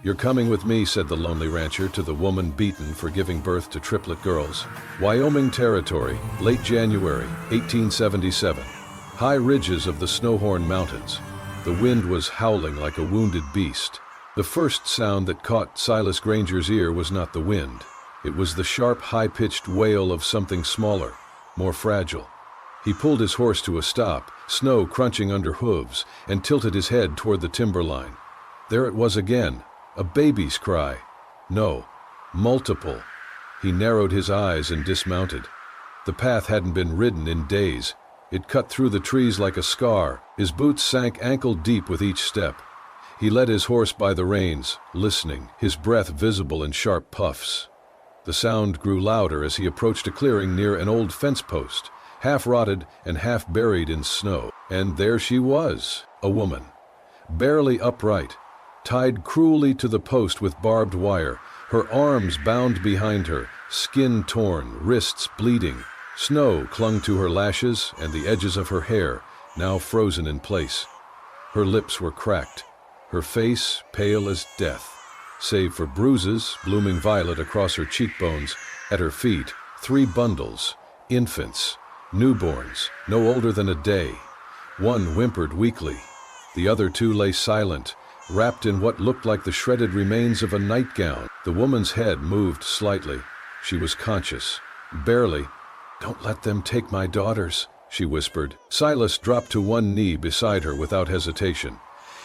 "You're coming with me," said the lonely rancher to the woman beaten for giving birth to triplet girls. Wyoming Territory, late January, 1877. High ridges of the Snowhorn Mountains. The wind was howling like a wounded beast. The first sound that caught Silas Granger's ear was not the wind. It was the sharp, high-pitched wail of something smaller, more fragile. He pulled his horse to a stop, snow crunching under hooves, and tilted his head toward the timberline. There it was again, a baby's cry. No, multiple. He narrowed his eyes and dismounted. The path hadn't been ridden in days. It cut through the trees like a scar. His boots sank ankle-deep with each step. He led his horse by the reins, listening, his breath visible in sharp puffs. The sound grew louder as he approached a clearing near an old fence post, half rotted and half buried in snow. And there she was, a woman, barely upright, tied cruelly to the post with barbed wire, her arms bound behind her, skin torn, wrists bleeding. Snow clung to her lashes and the edges of her hair, now frozen in place. Her lips were cracked, her face pale as death, save for bruises blooming violet across her cheekbones. At her feet, 3 bundles, infants, newborns, no older than a day. One whimpered weakly. The other 2 lay silent, wrapped in what looked like the shredded remains of a nightgown. The woman's head moved slightly. She was conscious, barely. "Don't let them take my daughters," she whispered. Silas dropped to one knee beside her without hesitation.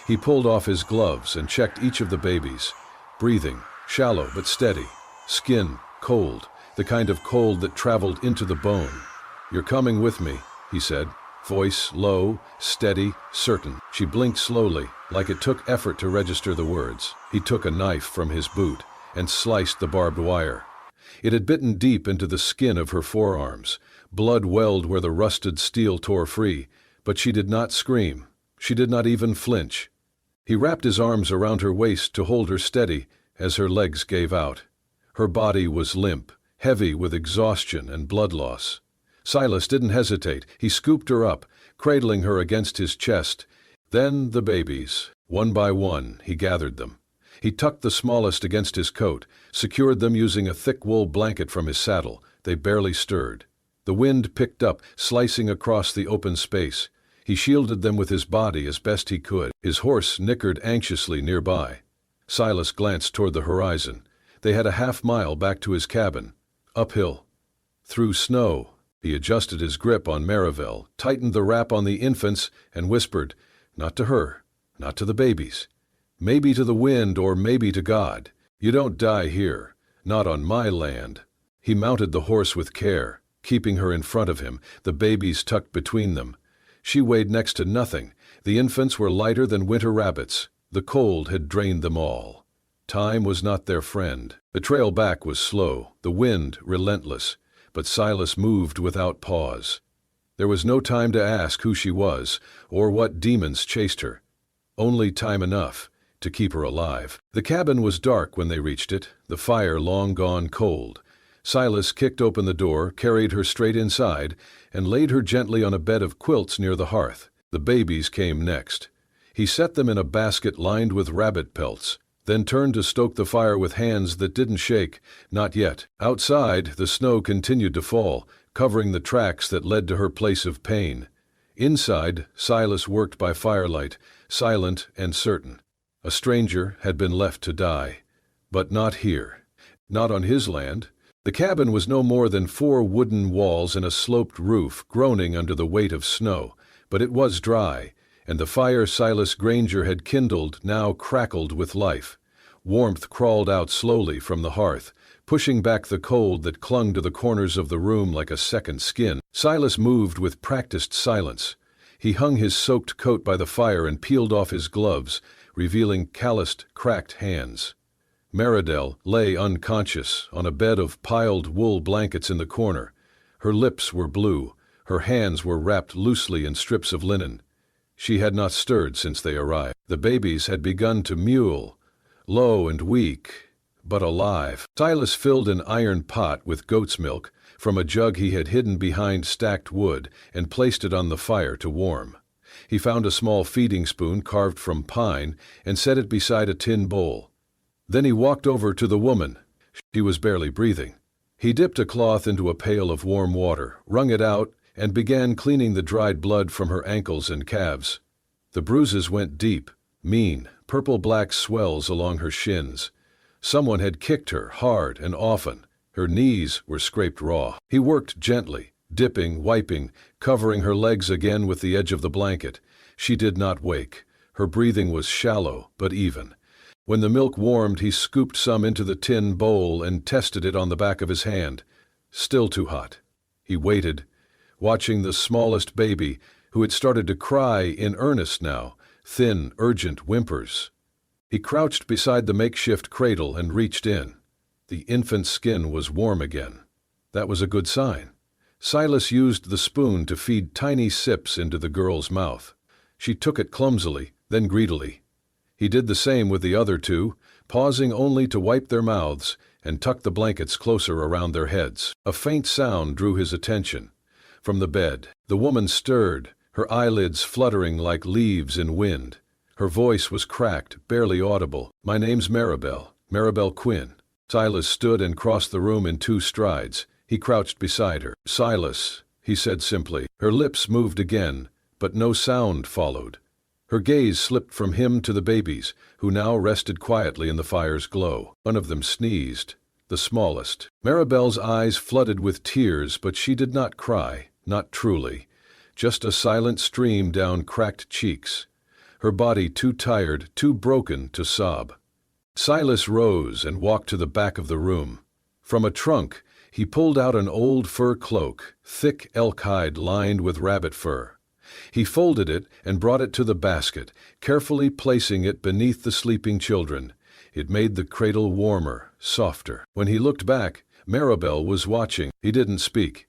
He pulled off his gloves and checked each of the babies. Breathing, shallow but steady. Skin, cold, the kind of cold that traveled into the bone. "You're coming with me," he said, voice low, steady, certain. She blinked slowly, like it took effort to register the words. He took a knife from his boot and sliced the barbed wire. It had bitten deep into the skin of her forearms. Blood welled where the rusted steel tore free, but she did not scream. She did not even flinch. He wrapped his arms around her waist to hold her steady as her legs gave out. Her body was limp, heavy with exhaustion and blood loss. Silas didn't hesitate. He scooped her up, cradling her against his chest. Then the babies. One by one, he gathered them. He tucked the smallest against his coat, secured them using a thick wool blanket from his saddle. They barely stirred. The wind picked up, slicing across the open space. He shielded them with his body as best he could. His horse nickered anxiously nearby. Silas glanced toward the horizon. They had a half-mile back to his cabin. Uphill. Through snow. He adjusted his grip on Marivel, tightened the wrap on the infants, and whispered, "Not to her, not to the babies. Maybe to the wind or maybe to God. You don't die here, not on my land." He mounted the horse with care, keeping her in front of him, the babies tucked between them. She weighed next to nothing. The infants were lighter than winter rabbits. The cold had drained them all. Time was not their friend. The trail back was slow, the wind relentless, but Silas moved without pause. There was no time to ask who she was or what demons chased her. Only time enough to keep her alive. The cabin was dark when they reached it, the fire long gone cold. Silas kicked open the door, carried her straight inside, and laid her gently on a bed of quilts near the hearth. The babies came next. He set them in a basket lined with rabbit pelts, then turned to stoke the fire with hands that didn't shake. Not yet. Outside, the snow continued to fall, covering the tracks that led to her place of pain. Inside, Silas worked by firelight, silent and certain. A stranger had been left to die. But not here. Not on his land. The cabin was no more than 4 wooden walls and a sloped roof groaning under the weight of snow, but it was dry, and the fire Silas Granger had kindled now crackled with life. Warmth crawled out slowly from the hearth, pushing back the cold that clung to the corners of the room like a second skin. Silas moved with practiced silence. He hung his soaked coat by the fire and peeled off his gloves, revealing calloused, cracked hands. Meridel lay unconscious on a bed of piled wool blankets in the corner. Her lips were blue, her hands were wrapped loosely in strips of linen. She had not stirred since they arrived. The babies had begun to mewl, low and weak, but alive. Silas filled an iron pot with goat's milk from a jug he had hidden behind stacked wood and placed it on the fire to warm. He found a small feeding spoon carved from pine and set it beside a tin bowl. Then he walked over to the woman. She was barely breathing. He dipped a cloth into a pail of warm water, wrung it out, and began cleaning the dried blood from her ankles and calves. The bruises went deep, mean, purple-black swells along her shins. Someone had kicked her hard and often. Her knees were scraped raw. He worked gently, dipping, wiping, covering her legs again with the edge of the blanket. She did not wake. Her breathing was shallow but even. When the milk warmed, he scooped some into the tin bowl and tested it on the back of his hand. Still too hot. He waited, watching the smallest baby, who had started to cry in earnest now, thin, urgent whimpers. He crouched beside the makeshift cradle and reached in. The infant's skin was warm again. That was a good sign. Silas used the spoon to feed tiny sips into the girl's mouth. She took it clumsily, then greedily. He did the same with the other two, pausing only to wipe their mouths and tuck the blankets closer around their heads. A faint sound drew his attention. From the bed, the woman stirred, her eyelids fluttering like leaves in wind. Her voice was cracked, barely audible. "My name's Maribel Quinn." Silas stood and crossed the room in 2 strides. He crouched beside her. "Silas," he said simply. Her lips moved again, but no sound followed. Her gaze slipped from him to the babies, who now rested quietly in the fire's glow. One of them sneezed, the smallest. Maribel's eyes flooded with tears, but she did not cry, not truly. Just a silent stream down cracked cheeks. Her body too tired, too broken to sob. Silas rose and walked to the back of the room. From a trunk, he pulled out an old fur cloak, thick elk hide lined with rabbit fur. He folded it and brought it to the basket, carefully placing it beneath the sleeping children. It made the cradle warmer, softer. When he looked back, Maribel was watching. He didn't speak.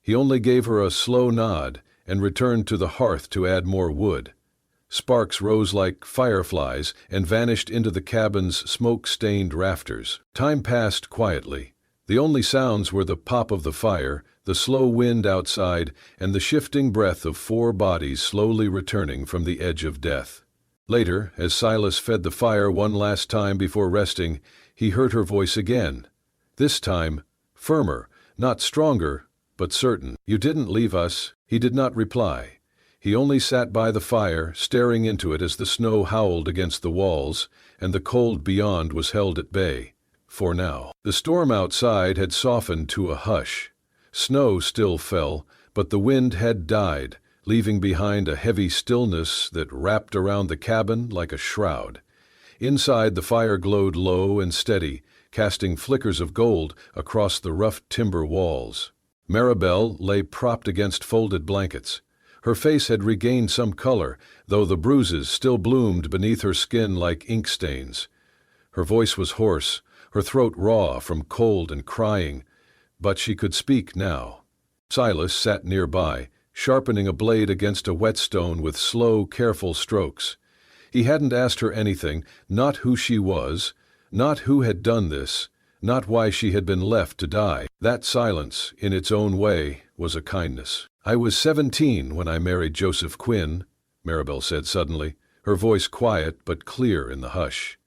He only gave her a slow nod and returned to the hearth to add more wood. Sparks rose like fireflies and vanished into the cabin's smoke-stained rafters. Time passed quietly. The only sounds were the pop of the fire, the slow wind outside, and the shifting breath of 4 bodies slowly returning from the edge of death. Later, as Silas fed the fire one last time before resting, he heard her voice again. This time, firmer, not stronger, but certain. "You didn't leave us." He did not reply. He only sat by the fire, staring into it as the snow howled against the walls, and the cold beyond was held at bay. For now. The storm outside had softened to a hush. Snow still fell, but the wind had died, leaving behind a heavy stillness that wrapped around the cabin like a shroud. Inside, the fire glowed low and steady, casting flickers of gold across the rough timber walls. Maribel lay propped against folded blankets. Her face had regained some color, though the bruises still bloomed beneath her skin like ink stains. Her voice was hoarse, her throat raw from cold and crying, but she could speak now. Silas sat nearby, sharpening a blade against a whetstone with slow, careful strokes. He hadn't asked her anything, not who she was, not who had done this, not why she had been left to die. That silence, in its own way, was a kindness. "I was 17 when I married Joseph Quinn," Maribel said suddenly, her voice quiet but clear in the hush.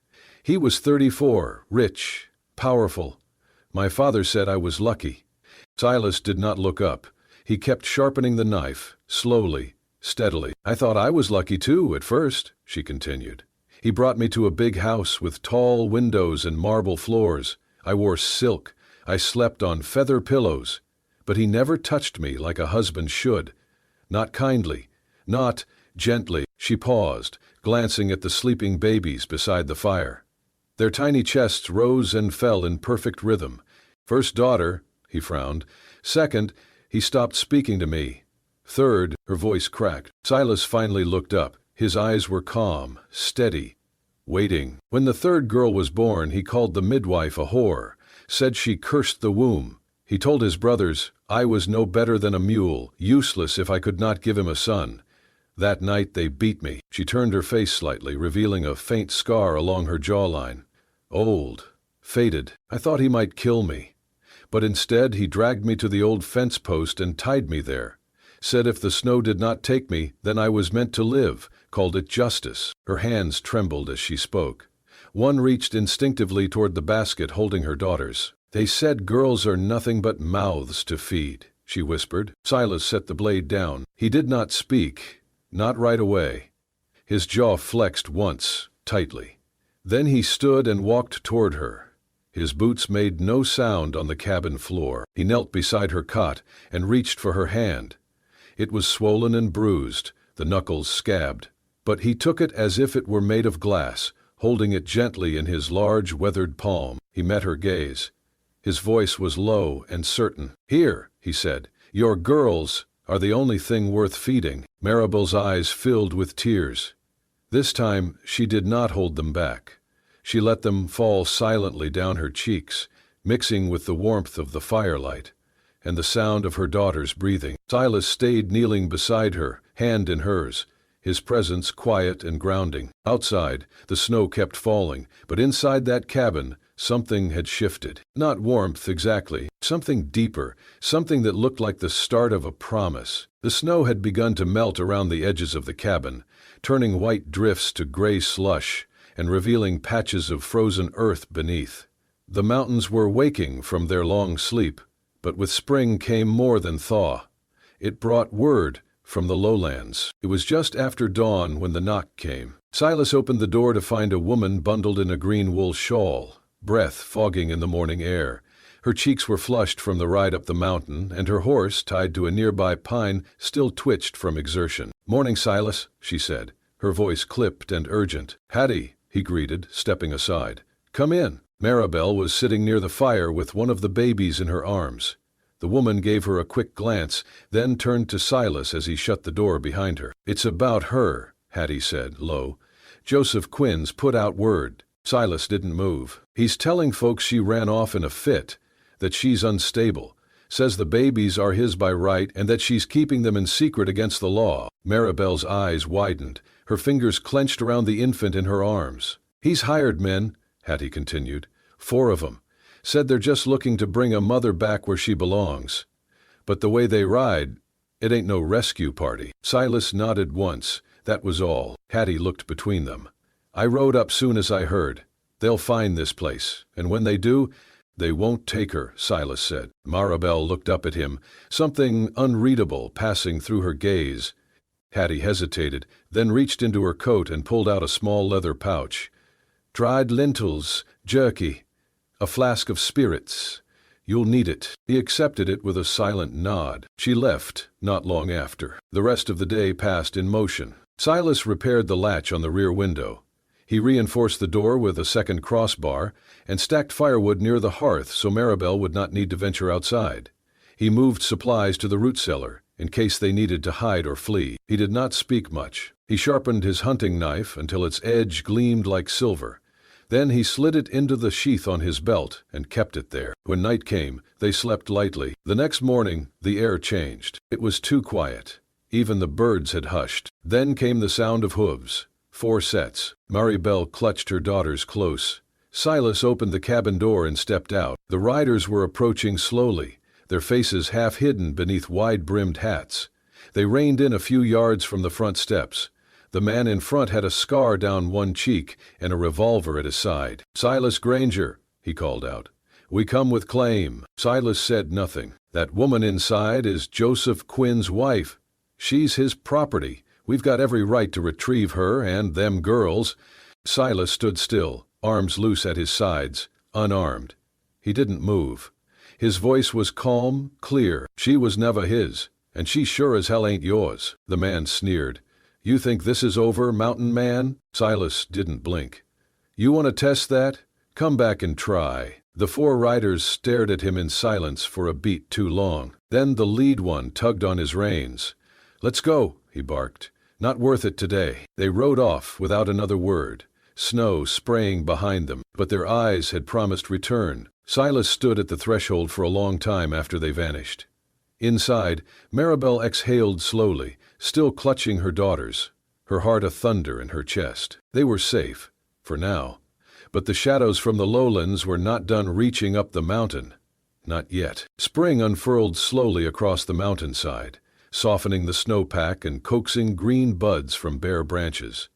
"He was 34, rich, powerful. My father said I was lucky." Silas did not look up. He kept sharpening the knife, slowly, steadily. "I thought I was lucky too, at first," she continued. "He brought me to a big house with tall windows and marble floors. I wore silk. I slept on feather pillows. But he never touched me like a husband should. Not kindly, not gently." She paused, glancing at the sleeping babies beside the fire. Their tiny chests rose and fell in perfect rhythm. "First daughter," he frowned. "Second, he stopped speaking to me. Third," her voice cracked. Silas finally looked up. His eyes were calm, steady, waiting. "When the 3rd girl was born, he called the midwife a whore, said she cursed the womb. He told his brothers I was no better than a mule, useless if I could not give him a son. That night they beat me." She turned her face slightly, revealing a faint scar along her jawline. "Old, faded. I thought he might kill me. But instead he dragged me to the old fence post and tied me there. Said if the snow did not take me, then I was meant to live, called it justice." Her hands trembled as she spoke. One reached instinctively toward the basket holding her daughters. "They said girls are nothing but mouths to feed," she whispered. Silas set the blade down. He did not speak, not right away. His jaw flexed once, tightly. Then he stood and walked toward her. His boots made no sound on the cabin floor. He knelt beside her cot and reached for her hand. It was swollen and bruised, the knuckles scabbed, but he took it as if it were made of glass, holding it gently in his large, weathered palm. He met her gaze. His voice was low and certain. "Here," he said, "your girls are the only thing worth feeding." Maribel's eyes filled with tears. This time she did not hold them back. She let them fall silently down her cheeks, mixing with the warmth of the firelight and the sound of her daughter's breathing. Silas stayed kneeling beside her, hand in hers, his presence quiet and grounding. Outside, the snow kept falling, but inside that cabin, something had shifted. Not warmth exactly, something deeper, something that looked like the start of a promise. The snow had begun to melt around the edges of the cabin, turning white drifts to gray slush and revealing patches of frozen earth beneath. The mountains were waking from their long sleep, but with spring came more than thaw. It brought word from the lowlands. It was just after dawn when the knock came. Silas opened the door to find a woman bundled in a green wool shawl, breath fogging in the morning air. Her cheeks were flushed from the ride up the mountain, and her horse, tied to a nearby pine, still twitched from exertion. "Morning, Silas," she said, her voice clipped and urgent. "Hattie," he greeted, stepping aside. "Come in." Maribel was sitting near the fire with one of the babies in her arms. The woman gave her a quick glance, then turned to Silas as he shut the door behind her. "It's about her," Hattie said, low. "Joseph Quinn's put out word." Silas didn't move. "He's telling folks she ran off in a fit, that she's unstable, says the babies are his by right and that she's keeping them in secret against the law." Maribel's eyes widened, her fingers clenched around the infant in her arms. "He's hired men," Hattie continued, "4 of 'em. Said they're just looking to bring a mother back where she belongs. But the way they ride, it ain't no rescue party." Silas nodded once, that was all. Hattie looked between them. "I rode up soon as I heard. They'll find this place, and when they do, they won't take her," Silas said. Maribel looked up at him, something unreadable passing through her gaze. Hattie hesitated, then reached into her coat and pulled out a small leather pouch. "Dried lentils, jerky, a flask of spirits. You'll need it." He accepted it with a silent nod. She left, not long after. The rest of the day passed in motion. Silas repaired the latch on the rear window. He reinforced the door with a second crossbar and stacked firewood near the hearth so Maribel would not need to venture outside. He moved supplies to the root cellar in case they needed to hide or flee. He did not speak much. He sharpened his hunting knife until its edge gleamed like silver. Then he slid it into the sheath on his belt and kept it there. When night came, they slept lightly. The next morning, the air changed. It was too quiet. Even the birds had hushed. Then came the sound of hooves. 4 sets. Maribel clutched her daughters close. Silas opened the cabin door and stepped out. The riders were approaching slowly, their faces half hidden beneath wide-brimmed hats. They reined in a few yards from the front steps. The man in front had a scar down one cheek and a revolver at his side. "Silas Granger," he called out. "We come with claim." Silas said nothing. "That woman inside is Joseph Quinn's wife. She's his property. We've got every right to retrieve her and them girls." Silas stood still, arms loose at his sides, unarmed. He didn't move. His voice was calm, clear. "She was never his, and she sure as hell ain't yours." The man sneered. "You think this is over, mountain man?" Silas didn't blink. "You want to test that? Come back and try." The 4 riders stared at him in silence for a beat too long. Then the lead one tugged on his reins. "Let's go," he barked. "Not worth it today." They rode off without another word, snow spraying behind them, but their eyes had promised return. Silas stood at the threshold for a long time after they vanished. Inside, Maribel exhaled slowly, still clutching her daughters, her heart a thunder in her chest. They were safe, for now. But the shadows from the lowlands were not done reaching up the mountain. Not yet. Spring unfurled slowly across the mountainside, softening the snowpack and coaxing green buds from bare branches.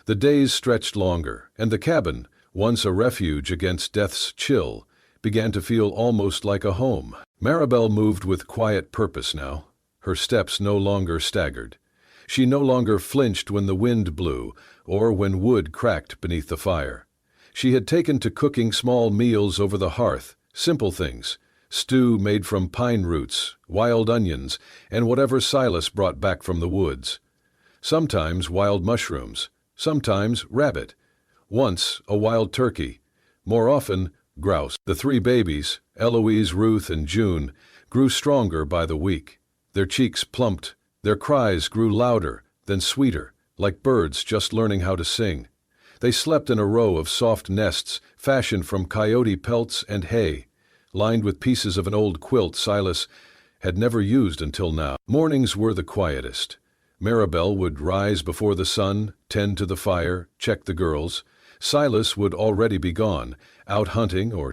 The days stretched longer, and the cabin, once a refuge against death's chill, began to feel almost like a home. Maribel moved with quiet purpose now. Her steps no longer staggered. She no longer flinched when the wind blew or when wood cracked beneath the fire. She had taken to cooking small meals over the hearth, simple things, stew made from pine roots, wild onions, and whatever Silas brought back from the woods. Sometimes wild mushrooms, sometimes rabbit, once a wild turkey, more often grouse. The three babies, Eloise, Ruth, and June, grew stronger by the week. Their cheeks plumped, their cries grew louder, then sweeter, like birds just learning how to sing. They slept in a row of soft nests fashioned from coyote pelts and hay, lined with pieces of an old quilt Silas had never used until now. Mornings were the quietest. Maribel would rise before the sun, tend to the fire, check the girls. Silas would already be gone, out hunting or